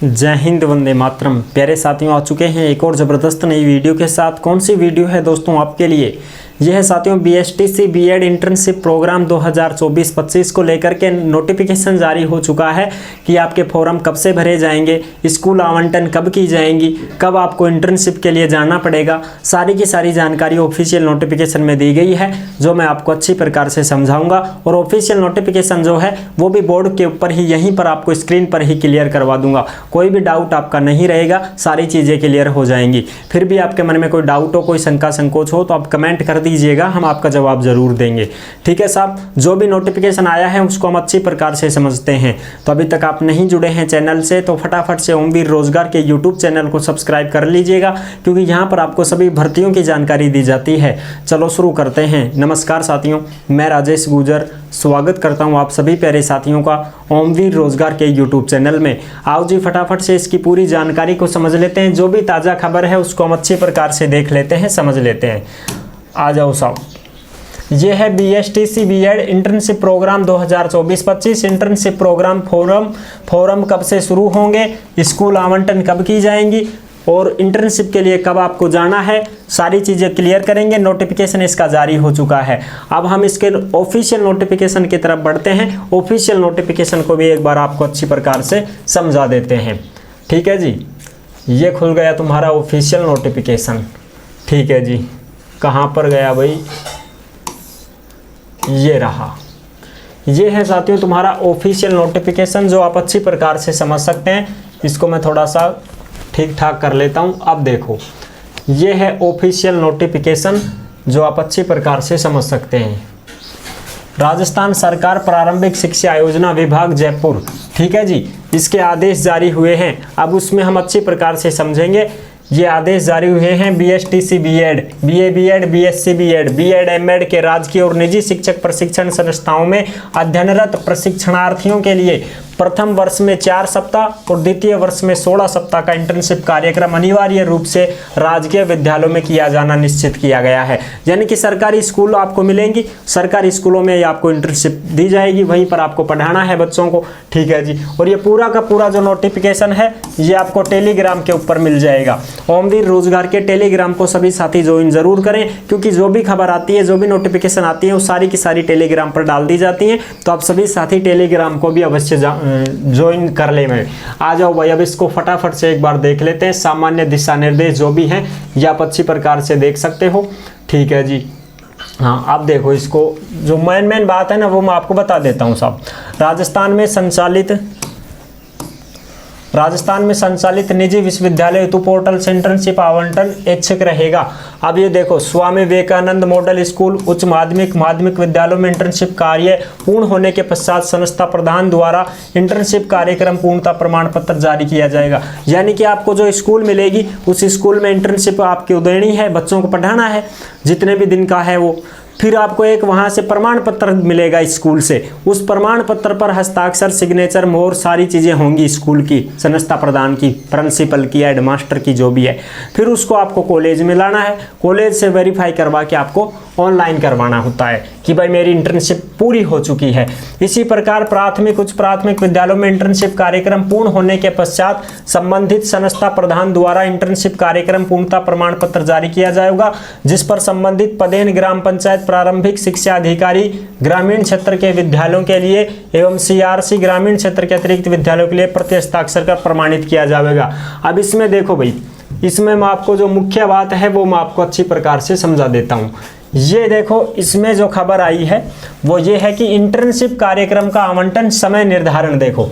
जय हिंद, वंदे मातरम। प्यारे साथियों, आ चुके हैं एक और ज़बरदस्त नई वीडियो के साथ। कौन सी वीडियो है दोस्तों आपके लिए? यह है साथियों BSTC B.Ed इंटर्नशिप प्रोग्राम 2024-25 को लेकर के नोटिफिकेशन जारी हो चुका है कि आपके फॉर्म कब से भरे जाएंगे, स्कूल आवंटन कब की जाएंगी, कब आपको इंटर्नशिप के लिए जाना पड़ेगा। सारी की सारी जानकारी ऑफिशियल नोटिफिकेशन में दी गई है, जो मैं आपको अच्छी प्रकार से समझाऊंगा। और ऑफिशियल नोटिफिकेशन जो है वो भी बोर्ड के ऊपर ही, यहीं पर आपको स्क्रीन पर ही क्लियर करवा दूंगा। कोई भी डाउट आपका नहीं रहेगा, सारी चीज़ें क्लियर हो जाएंगी। फिर भी आपके मन में कोई डाउट हो, कोई शंका संकोच हो तो आप कमेंट कर दीजिएगा, हम आपका जवाब जरूर देंगे। ठीक है साहब, जो भी नोटिफिकेशन आया है उसको हम अच्छी प्रकार से समझते हैं। तो अभी तक आप नहीं जुड़े हैं चैनल से तो फटाफट से ओमवीर रोजगार के यूट्यूब चैनल को सब्सक्राइब कर लीजिएगा, क्योंकि यहाँ पर आपको सभी भर्तियों की जानकारी दी जाती है। चलो शुरू करते हैं। नमस्कार साथियों, मैं राजेश गुजर स्वागत करता हूँ आप सभी प्यारे साथियों का ओमवीर रोजगार के यूट्यूब चैनल में। आओ जी फटाफट से इसकी पूरी जानकारी को समझ लेते हैं। जो भी ताज़ा खबर है उसको हम अच्छी प्रकार से देख लेते हैं, समझ लेते हैं। आ जाओ साहब, ये है BSTC B.Ed internship programme 2024-25। Internship programme form कब से शुरू होंगे, स्कूल आवंटन कब की जाएंगी और इंटर्नशिप के लिए कब आपको जाना है, सारी चीज़ें क्लियर करेंगे। नोटिफिकेशन इसका जारी हो चुका है। अब हम इसके ऑफिशियल नोटिफिकेशन की तरफ बढ़ते हैं। ऑफिशियल नोटिफिकेशन को भी एक बार आपको अच्छी प्रकार से समझा देते हैं। ठीक है जी, ये खुल गया तुम्हारा ऑफिशियल नोटिफिकेशन। ठीक है जी, कहाँ पर गया भाई? ये रहा। ये है साथियों तुम्हारा ऑफिशियल नोटिफिकेशन, जो आप अच्छी प्रकार से समझ सकते हैं। इसको मैं थोड़ा सा ठीक ठाक कर लेता हूँ। अब देखो, ये है ऑफिशियल नोटिफिकेशन, जो आप अच्छी प्रकार से समझ सकते हैं। राजस्थान सरकार प्रारंभिक शिक्षा योजना विभाग जयपुर, ठीक है जी, इसके आदेश जारी हुए हैं। अब उसमें हम अच्छी प्रकार से समझेंगे। ये आदेश जारी हुए हैं BSTC B.Ed, BA B.Ed, BSc B.Ed, B.Ed M.Ed के राजकीय और निजी शिक्षक प्रशिक्षण संस्थाओं में अध्ययनरत प्रशिक्षणार्थियों के लिए प्रथम वर्ष में 4 सप्ताह और द्वितीय वर्ष में 16 सप्ताह का इंटर्नशिप कार्यक्रम अनिवार्य रूप से राजकीय विद्यालयों में किया जाना निश्चित किया गया है। यानी कि सरकारी स्कूल आपको मिलेंगी, सरकारी स्कूलों में आपको इंटर्नशिप दी जाएगी, वहीं पर आपको पढ़ाना है बच्चों को। ठीक है जी, और ये पूरा का पूरा जो नोटिफिकेशन है ये आपको टेलीग्राम के ऊपर मिल जाएगा। ओमवीर रोजगार के टेलीग्राम को सभी साथी ज्वाइन जरूर करें, क्योंकि जो भी खबर आती है, जो भी नोटिफिकेशन आती है, वो सारी की सारी टेलीग्राम पर डाल दी जाती है। तो आप सभी साथी टेलीग्राम को भी अवश्य ज्वाइन कर ले। में आ जाओ भाई, अब इसको फटाफट से एक बार देख लेते हैं। सामान्य दिशा निर्देश जो भी हैं ये आप अच्छी प्रकार से देख सकते हो। ठीक है जी, हाँ आप देखो, इसको जो मेन बात है ना वो मैं आपको बता देता हूँ साहब। राजस्थान में संचालित निजी विश्वविद्यालय हेतु पोर्टल से इंटर्नशिप आवंटन ऐच्छिक रहेगा। अब ये देखो, स्वामी विवेकानंद मॉडल स्कूल उच्च माध्यमिक विद्यालयों में इंटर्नशिप कार्य पूर्ण होने के पश्चात संस्था प्रधान द्वारा इंटर्नशिप कार्यक्रम पूर्णता प्रमाण पत्र जारी किया जाएगा। यानी कि आपको जो स्कूल मिलेगी उस स्कूल में इंटर्नशिप आपकी देनी है, बच्चों को पढ़ाना है जितने भी दिन का है वो। फिर आपको एक वहां से प्रमाण पत्र मिलेगा स्कूल से। उस प्रमाण पत्र पर हस्ताक्षर, सिग्नेचर, मोहर सारी चीज़ें होंगी स्कूल की, संस्था प्रधान की, प्रिंसिपल की, हेडमास्टर की, जो भी है। फिर उसको आपको कॉलेज में लाना है, कॉलेज से वेरीफाई करवा के आपको ऑनलाइन करवाना होता है कि भाई मेरी इंटर्नशिप पूरी हो चुकी है। इसी प्रकार प्राथमिक उच्च प्राथमिक विद्यालयों में इंटर्नशिप कार्यक्रम पूर्ण होने के पश्चात संबंधित संस्था प्रधान द्वारा इंटर्नशिप कार्यक्रम पूर्णता प्रमाण पत्र जारी किया जाएगा, जिस पर संबंधित पदेन ग्राम पंचायत प्रारंभिक शिक्षा अधिकारी ग्रामीण क्षेत्र के विद्यालयों के लिए एवं CRC ग्रामीण क्षेत्र के अतिरिक्त विद्यालयों के लिए प्रति हस्ताक्षर कर प्रमाणित किया जाएगा। अब इसमें देखो भाई, इसमें मैं आपको जो मुख्य बात है वो मैं आपको अच्छी प्रकार से समझा देता हूँ। ये देखो, इसमें जो खबर आई है वो ये है कि इंटर्नशिप कार्यक्रम का आवंटन समय निर्धारण देखो।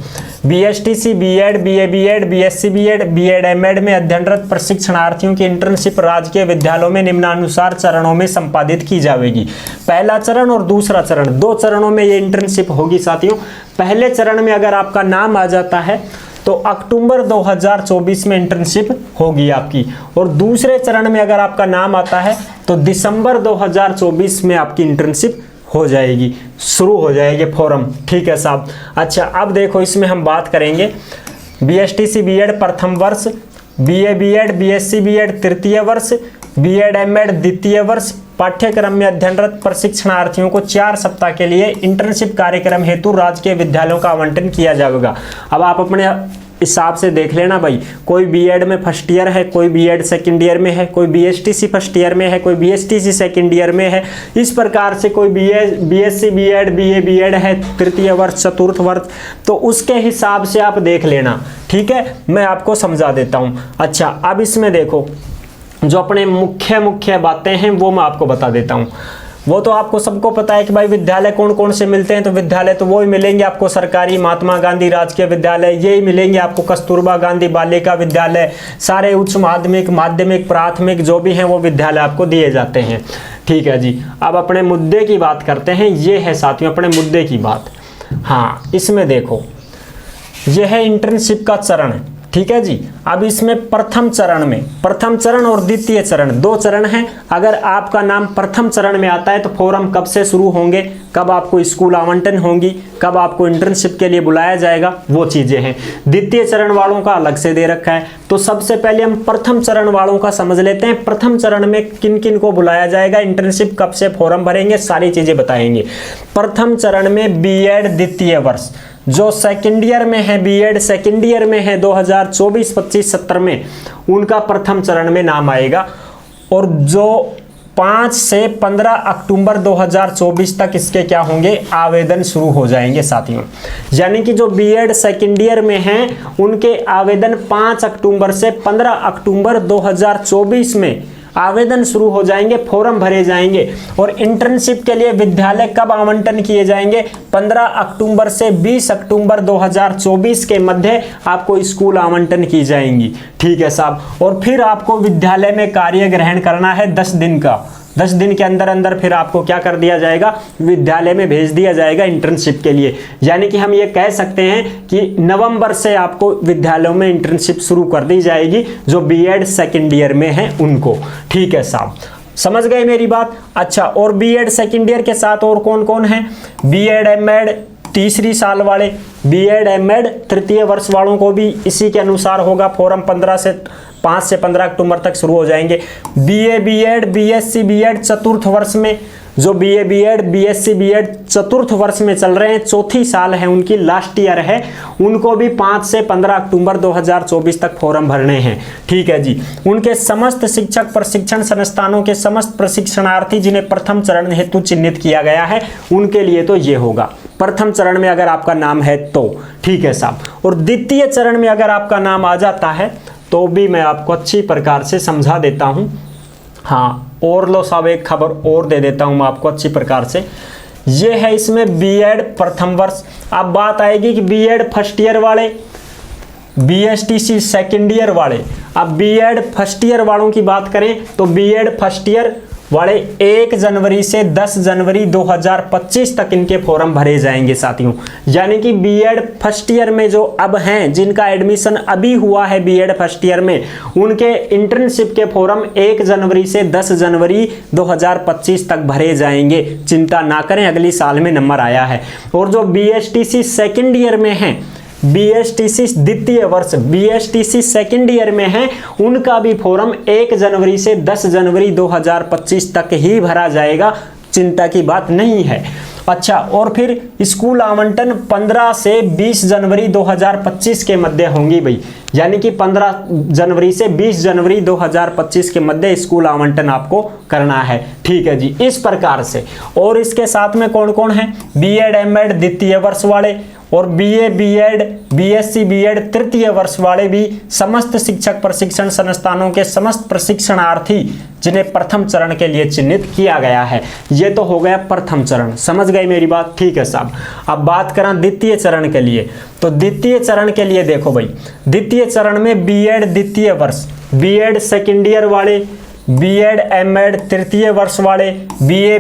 BSTC B.Ed, BA B.Ed, BSc B.Ed, B.Ed M.Ed में अध्ययनरत प्रशिक्षणार्थियों की इंटर्नशिप राजकीय विद्यालयों में निम्नानुसार चरणों में संपादित की जाएगी। पहला चरण और दूसरा चरण, 2 चरणों में ये इंटर्नशिप होगी साथियों। पहले चरण में अगर आपका नाम आ जाता है तो अक्टूबर 2024 में इंटर्नशिप होगी आपकी, और दूसरे चरण में अगर आपका नाम आता है तो दिसंबर 2024 में आपकी इंटर्नशिप हो जाएगी, शुरू हो जाएगी फॉर्म। ठीक है साहब। अच्छा, अब देखो इसमें हम बात करेंगे BSTC B.Ed प्रथम वर्ष, BA B.Ed, BSc B.Ed तृतीय वर्ष, B.Ed M.Ed द्वितीय वर्ष पाठ्यक्रम में अध्ययनरत प्रशिक्षणार्थियों को 4 सप्ताह के लिए इंटर्नशिप कार्यक्रम हेतु राजकीय विद्यालयों का आवंटन किया जाएगा। अब आप अपने हिसाब से देख लेना भाई, कोई बीएड में फर्स्ट ईयर है, कोई बीएड सेकंड ईयर में है, कोई बीएसटीसी फर्स्ट ईयर में है, कोई बीएसटीसी सेकंड ईयर में है, इस प्रकार से कोई बीएससी बीएड, बीए बीएड है तृतीय वर्ष चतुर्थ वर्ष, तो उसके हिसाब से आप देख लेना। ठीक है, मैं आपको समझा देता हूं। अच्छा, अब इसमें देखो जो अपने मुख्य बातें हैं वो मैं आपको बता देता हूं। वो तो आपको सबको पता है कि भाई विद्यालय कौन कौन से मिलते हैं, तो विद्यालय तो वो ही मिलेंगे आपको, सरकारी महात्मा गांधी राजकीय विद्यालय यही मिलेंगे आपको, कस्तूरबा गांधी बालिका विद्यालय, सारे उच्च माध्यमिक, माध्यमिक, प्राथमिक जो भी हैं वो विद्यालय आपको दिए जाते हैं। ठीक है जी, अब अपने मुद्दे की बात करते हैं। ये है साथियों अपने मुद्दे की बात। हाँ, इसमें देखो यह है इंटर्नशिप का चरण। ठीक है जी, अब इसमें प्रथम चरण और द्वितीय चरण, दो चरण हैं। अगर आपका नाम प्रथम चरण में आता है तो फॉर्म कब से शुरू होंगे, कब आपको स्कूल आवंटन होंगी, कब आपको इंटर्नशिप के लिए बुलाया जाएगा, वो चीजें हैं। द्वितीय चरण वालों का अलग से दे रखा है। तो सबसे पहले हम प्रथम चरण वालों का समझ लेते हैं। प्रथम चरण में किन किन को बुलाया जाएगा, इंटर्नशिप कब से फॉर्म भरेंगे, सारी चीजें बताएंगे। प्रथम चरण में बीएड द्वितीय वर्ष, जो सेकेंड ईयर में है, बीएड सेकेंड ईयर में है 2024, 25, 70 में, उनका प्रथम चरण में नाम आएगा। और जो 5 से 15 अक्टूबर 2024 तक इसके क्या होंगे, आवेदन शुरू हो जाएंगे साथियों। यानी कि जो बीएड सेकेंड ईयर में हैं उनके आवेदन 5 अक्टूबर से 15 अक्टूबर 2024 में आवेदन शुरू हो जाएंगे, फॉर्म भरे जाएंगे। और इंटर्नशिप के लिए विद्यालय कब आवंटन किए जाएंगे, 15 अक्टूबर से 20 अक्टूबर 2024 के मध्य आपको स्कूल आवंटन की जाएंगी। ठीक है साहब, और फिर आपको विद्यालय में कार्य ग्रहण करना है 10 दिन का। 10 दिन के अंदर अंदर फिर आपको क्या कर दिया जाएगा, विद्यालय में भेज दिया जाएगा इंटर्नशिप के लिए। यानी कि हम ये कह सकते हैं कि नवंबर से आपको विद्यालयों में इंटर्नशिप शुरू कर दी जाएगी जो बीएड सेकेंड ईयर में है उनको। ठीक है साहब, समझ गए मेरी बात। अच्छा, और बीएड सेकेंड ईयर के साथ और कौन कौन है, बीएड एमएड तीसरी साल वाले, बीएड एमएड तृतीय वर्ष वालों को भी इसी के अनुसार होगा फॉर्म। 5 से 15 अक्टूबर तक शुरू हो जाएंगे। बीए बीएड बीएससी बीएड चतुर्थ वर्ष में, जो बीए बीएड बीएससी बीएड चतुर्थ वर्ष में चल रहे हैं, चौथी साल है उनकी, लास्ट ईयर है, उनको भी 5 से 15 अक्टूबर 2024 तक फॉर्म भरने हैं। ठीक है जी, उनके समस्त शिक्षक प्रशिक्षण संस्थानों के समस्त प्रशिक्षणार्थी जिन्हें प्रथम चरण हेतु चिन्हित किया गया है उनके लिए तो ये होगा प्रथम चरण में अगर आपका नाम है तो। ठीक है साहब, और द्वितीय चरण में अगर आपका नाम आ जाता है तो भी मैं आपको अच्छी प्रकार से समझा देता हूं। हाँ, और लो साहब, एक खबर और दे देता हूं मैं आपको अच्छी प्रकार से। ये है इसमें बीएड प्रथम वर्ष। अब बात आएगी कि बीएड फर्स्ट ईयर वाले, बीएसटीसी सेकेंड ईयर वाले। अब बीएड फर्स्ट ईयर वालों की बात करें तो बीएड फर्स्ट ईयर वाले 1 जनवरी से 10 जनवरी 2025 तक इनके फॉर्म भरे जाएंगे साथियों। यानी कि बीएड फर्स्ट ईयर में जो अब हैं, जिनका एडमिशन अभी हुआ है बीएड फर्स्ट ईयर में, उनके इंटर्नशिप के फॉर्म 1 जनवरी से 10 जनवरी 2025 तक भरे जाएंगे। चिंता ना करें, अगली साल में नंबर आया है। और जो बीएसटीसी सेकेंड ईयर में है, बीएसटीसी द्वितीय वर्ष, बीएसटीसी सेकेंड ईयर में है, उनका भी फॉर्म 1 जनवरी से 10 जनवरी 2025 तक ही भरा जाएगा। चिंता की बात नहीं है। अच्छा, और फिर स्कूल आवंटन 15 से 20 जनवरी 2025 के मध्य होंगी भाई। यानी कि 15 जनवरी से 20 जनवरी 2025 के मध्य स्कूल आवंटन आपको करना है। ठीक है जी, इस प्रकार से। और इसके साथ में कौन कौन है, बीएड एमएड द्वितीय वर्ष वाले और बीए बीएड बीएससी बीएड तृतीय वर्ष वाले भी, समस्त शिक्षक प्रशिक्षण संस्थानों के समस्त प्रशिक्षणार्थी जिन्हें प्रथम चरण के लिए चिन्हित किया गया है। ये तो हो गया प्रथम चरण, समझ गए मेरी बात। ठीक है साहब, अब बात करें द्वितीय चरण के लिए। तो द्वितीय चरण के लिए देखो भाई, द्वितीय चरण में बीएड द्वितीय वर्ष, बीएड सेकेंड ईयर वाले, बीएड एमएड तृतीय वर्ष वाले, BA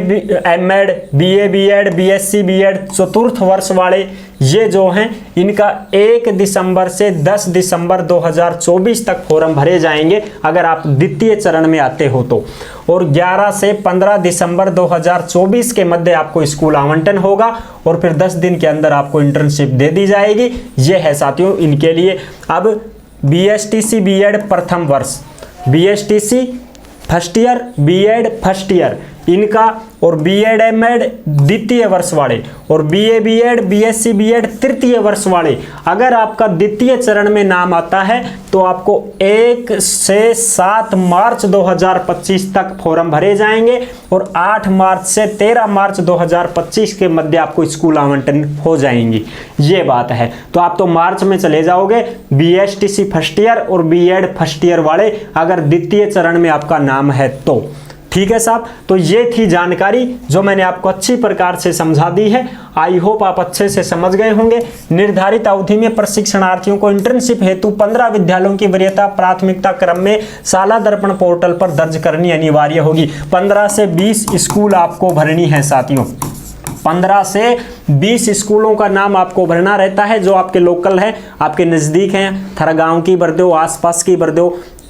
M Ed BA B Ed BSc B Ed चतुर्थ वर्ष वाले, ये जो हैं इनका 1 दिसंबर से 10 दिसंबर 2024 तक फॉर्म भरे जाएंगे अगर आप द्वितीय चरण में आते हो तो। और 11 से 15 दिसंबर 2024 के मध्य आपको स्कूल आवंटन होगा और फिर 10 दिन के अंदर आपको इंटर्नशिप दे दी जाएगी। ये है साथियों इनके लिए। अब बीएसटीसी बीएड प्रथम वर्ष, BSTC first year, B Ed first year, इनका, और बीएड एमएड द्वितीय वर्ष वाले, और बीए बीएड बीएससी बीएड तृतीय वर्ष वाले, अगर आपका द्वितीय चरण में नाम आता है तो आपको 1 से 7 मार्च 2025 तक फॉर्म भरे जाएंगे और 8 मार्च से 13 मार्च 2025 के मध्य आपको स्कूल आवंटन हो जाएंगी। ये बात है। तो आप तो मार्च में चले जाओगे बीएसटीसी फर्स्ट ईयर और बीएड फर्स्ट ईयर वाले, अगर द्वितीय चरण में आपका नाम है तो। ठीक है साहब, तो ये थी जानकारी जो मैंने आपको अच्छी प्रकार से समझा दी है। आई होप आप अच्छे से समझ गए होंगे। निर्धारित अवधि में प्रशिक्षणार्थियों को इंटर्नशिप हेतु 15 विद्यालयों की वरीयता प्राथमिकता क्रम में शाला दर्पण पोर्टल पर दर्ज करनी अनिवार्य होगी। 15 से 20 स्कूल आपको भरनी है साथियों। 15 से 20 स्कूलों का नाम आपको भरना रहता है जो आपके लोकल है, आपके नज़दीक हैं। थरा गाँव की भर दो, आसपास की भर दो,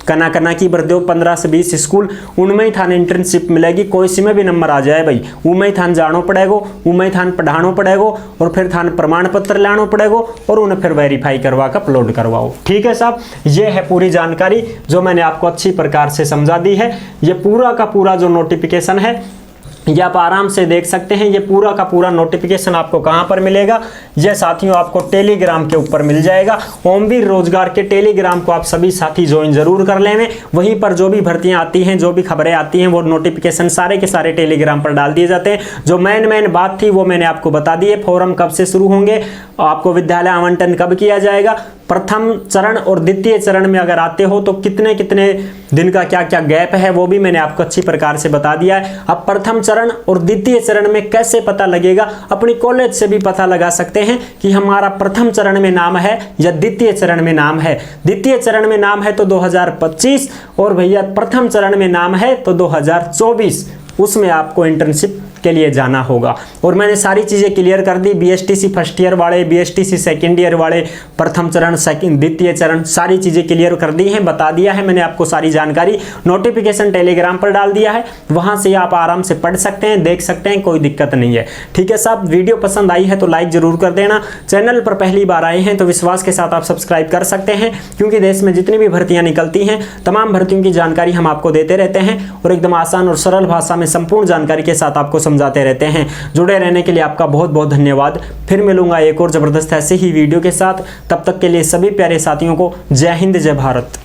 कना कना की भर दो। 15 से 20 स्कूल, उनमें ही थाने इंटर्नशिप मिलेगी। कोई सी में भी नंबर आ जाए भाई, उनमें ही थान जानो पड़ेगो, उनमें ही थान पढ़ानो पड़ेगो, और फिर थान प्रमाण पत्र लानो पड़ेगो और उन्हें फिर वेरीफाई करवा कर अपलोड करवाओ। ठीक है साहब, ये है पूरी जानकारी जो मैंने आपको अच्छी प्रकार से समझा दी है। ये पूरा का पूरा जो नोटिफिकेशन है ये आप आराम से देख सकते हैं। ये पूरा का पूरा नोटिफिकेशन आपको कहां पर मिलेगा? ये साथियों आपको टेलीग्राम के ऊपर मिल जाएगा। ओमवीर रोजगार के टेलीग्राम को आप सभी साथी ज्वाइन जरूर कर लें। वहीं पर जो भी भर्तियां आती हैं, जो भी खबरें आती हैं, वो नोटिफिकेशन सारे के सारे टेलीग्राम पर डाल दिए जाते हैं। जो मेन बात थी वो मैंने आपको बता दी है। फॉर्म कब से शुरू होंगे, आपको विद्यालय आवंटन कब किया जाएगा, प्रथम चरण और द्वितीय चरण में अगर आते हो तो कितने कितने दिन का क्या क्या गैप है, वो भी मैंने आपको अच्छी प्रकार से बता दिया है। अब प्रथम चरण और द्वितीय चरण में कैसे पता लगेगा, अपनी कॉलेज से भी पता लगा सकते हैं कि हमारा प्रथम चरण में नाम है या द्वितीय चरण में नाम है। द्वितीय चरण में नाम है तो 2025 और भैया प्रथम चरण में नाम है तो 2024, उसमें आपको इंटर्नशिप के लिए जाना होगा। और मैंने सारी चीज़ें क्लियर कर दी। बीएसटीसी फर्स्ट ईयर वाले, बीएसटीसी सेकंड ईयर वाले, प्रथम चरण, सेकंड, द्वितीय चरण, सारी चीज़ें क्लियर कर दी हैं, बता दिया है मैंने आपको सारी जानकारी। नोटिफिकेशन टेलीग्राम पर डाल दिया है, वहां से आप आराम से पढ़ सकते हैं, देख सकते हैं, कोई दिक्कत नहीं है। ठीक है साहब, वीडियो पसंद आई है तो लाइक जरूर कर देना। चैनल पर पहली बार आए हैं तो विश्वास के साथ आप सब्सक्राइब कर सकते हैं, क्योंकि देश में जितनी भी भर्तियां निकलती हैं तमाम भर्तियों की जानकारी हम आपको देते रहते हैं और एकदम आसान और सरल भाषा में संपूर्ण जानकारी के साथ आपको समझाते रहते हैं। जुड़े रहने के लिए आपका बहुत बहुत धन्यवाद। फिर मिलूंगा एक और जबरदस्त ऐसे ही वीडियो के साथ। तब तक के लिए सभी प्यारे साथियों को जय हिंद, जय भारत।